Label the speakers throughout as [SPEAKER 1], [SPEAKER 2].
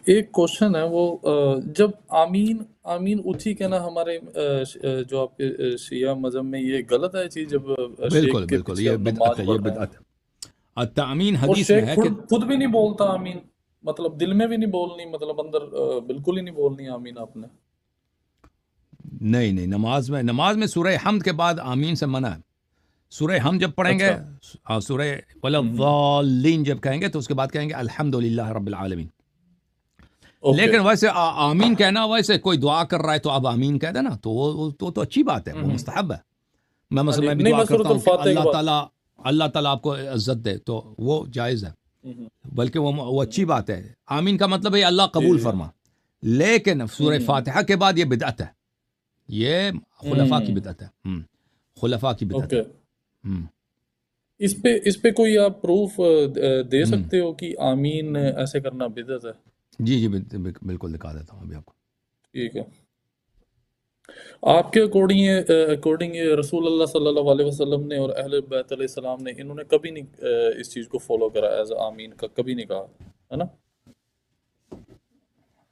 [SPEAKER 1] ایک کوشچن ہے وہ جب آمین آمین اٹھی کہنا ہمارے جو آپ کے شیعہ مذہب میں یہ غلط ہے چیز جب
[SPEAKER 2] بالکل
[SPEAKER 1] شیخ کے
[SPEAKER 2] بالکل،
[SPEAKER 1] پیچھے
[SPEAKER 2] یہ
[SPEAKER 1] آپ
[SPEAKER 2] بدعت
[SPEAKER 1] نماز
[SPEAKER 2] ہے، یہ
[SPEAKER 1] پڑھ رہے ہیں
[SPEAKER 2] بدعت ہے۔ التأمین
[SPEAKER 1] اور
[SPEAKER 2] حدیث میں
[SPEAKER 1] شیخ
[SPEAKER 2] ہے کہ
[SPEAKER 1] خود بھی نہیں بولتا آمین، مطلب دل میں بھی نہیں بولنی، مطلب اندر بالکل ہی نہیں بولنی آمین آپ نے؟
[SPEAKER 2] نہیں، نماز میں سورہ حمد کے بعد آمین سے منع ہے۔ سورہ حمد جب پڑھیں گے،
[SPEAKER 1] اچھا
[SPEAKER 2] سورہ وَلَضَّالِّينَ جب کہیں گے تو اس کے بعد کہیں گے الحمدللہ رب العالمین۔
[SPEAKER 1] اوکے
[SPEAKER 2] لیکن ویسے آمین کہنا، ویسے کوئی دعا کر رہا ہے تو اب آمین کہہ دینا، تو وہ تو اچھی بات ہے، وہ مستحب ہے۔
[SPEAKER 1] ہاں
[SPEAKER 2] مثلا
[SPEAKER 1] جی،
[SPEAKER 2] میں بھی
[SPEAKER 1] نہیں
[SPEAKER 2] دعا
[SPEAKER 1] میں
[SPEAKER 2] کرتا
[SPEAKER 1] سورۃ
[SPEAKER 2] ہوں کہ
[SPEAKER 1] الفاتحہ کے بعد
[SPEAKER 2] اللہ تعالیٰ آپ کو عزت دے، تو وہ جائز ہے، بلکہ وہ اچھی بات ہے۔ آمین کا مطلب ہے اللہ
[SPEAKER 1] جی
[SPEAKER 2] قبول
[SPEAKER 1] جی
[SPEAKER 2] فرما۔ لیکن سورہ فاتحہ کے بعد یہ بدعت ہے، یہ خلفاء کی بدعت ہے، خلفاء کی بدعت ہے۔
[SPEAKER 1] اوکے، اس پہ کوئی آپ پروف دے سکتے ہو کہ آمین ایسے کرنا بدعت ہے؟
[SPEAKER 2] جی جی، بالکل دکھا دیتا ہوں ابھی آپ کو۔
[SPEAKER 1] ٹھیک ہے، آپ کے اکارڈنگ رسول اللہ صلی اللہ علیہ وسلم نے اور اہل بیت علیہ السلام نے انہوں نے کبھی نہیں اس چیز کو فالو کرا ایز آمین کا، کبھی نہیں کہا ہے نا؟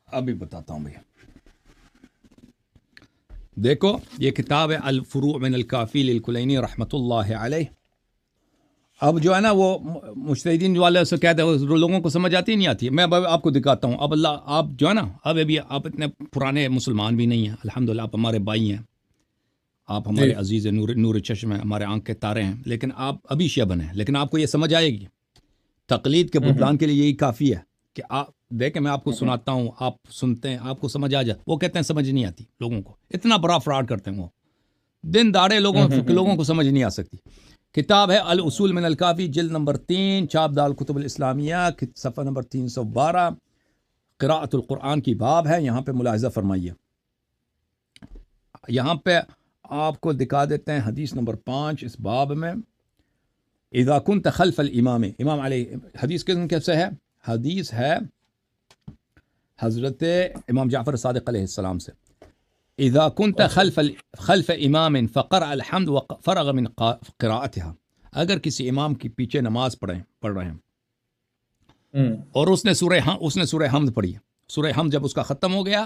[SPEAKER 2] ابھی بتاتا ہوں بھیا، دیکھو یہ کتاب ہے الفروع من الکافی للکلینی رحمۃ اللہ علیہ۔ اب جو ہے نا وہ مجتہدین والے سے کہتے ہیں، لوگوں کو سمجھ آتی نہیں آتی، میں اب آپ کو دکھاتا ہوں۔ اب اللہ، آپ جو ہے نا، ابھی آپ اتنے پرانے مسلمان بھی نہیں ہیں، الحمدللہ آپ ہمارے بھائی ہیں، آپ
[SPEAKER 1] جی
[SPEAKER 2] ہمارے عزیز نور چشم ہیں، ہمارے آنکھ کے تارے ہیں، لیکن آپ ابھی شیعہ بنے ہیں، لیکن آپ کو یہ سمجھ آئے گی۔ تقلید کے بطلان کے لیے یہی کافی ہے کہ آپ دیکھیں، میں آپ کو سناتا ہوں، آپ سنتے ہیں، آپ کو سمجھ آ جائے۔ وہ کہتے ہیں سمجھ نہیں آتی لوگوں کو، اتنا بڑا فراڈ کرتے ہیں وہ، دن داڑے لوگوں کو سمجھ نہیں آ سکتی۔ کتاب ہے الاصول من الکافی، جلد نمبر 3، چھاپ دار کتب الاسلامیہ، صفحہ نمبر 312، قراءۃ القرآن کی باب ہے، یہاں پہ ملاحظہ فرمائیے۔ یہاں پہ آپ کو دکھا دیتے ہیں حدیث نمبر 5 اس باب میں۔ اذا كنت خلف الامام، امام علیہ، حدیث کیسے ہے؟ حدیث ہے حضرت امام جعفر صادق علیہ السلام سے۔ اذا كنت
[SPEAKER 1] اچھا
[SPEAKER 2] خلف امام فقرأ الحمد وفرغ من قراءتها، اگر کسی امام کی پیچھے نماز پڑھ رہے ہیں اور اس نے سورہ حمد پڑھی، سورہ حمد جب اس کا ختم ہو گیا،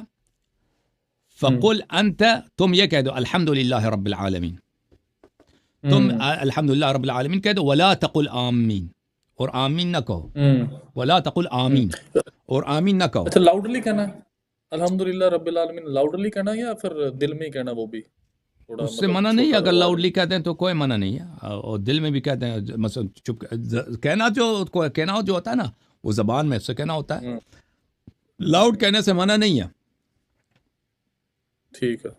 [SPEAKER 2] فقل انت، تم یہ کہہ دو الحمدللہ رب العالمین، تم الحمدللہ رب العالمین کہہ دو، ولا تقل آمین، اور آمین نہ کہو، ولا تقل آمین، اور آمین نہ کہو۔
[SPEAKER 1] اچھا، لاؤڈلی کہنا ہے الحمدللہ رب العالمین، لاؤڈلی کہنا ہے یا پھر دل میں ہی کہنا، وہ بھی تھوڑا
[SPEAKER 2] اس سے
[SPEAKER 1] مطلب
[SPEAKER 2] منع نہیں ہے،
[SPEAKER 1] چھوٹا
[SPEAKER 2] اگر
[SPEAKER 1] آواز
[SPEAKER 2] لاؤڈلی کہتے ہیں تو کوئی منع نہیں ہے، اور دل میں بھی کہتے ہیں، مثلا چپ کہنا، جو ہوتا ہے نا وہ زبان میں اس سے کہنا ہوتا ہے، لاؤڈ کہنے سے منع نہیں ہے۔
[SPEAKER 1] ٹھیک ہے۔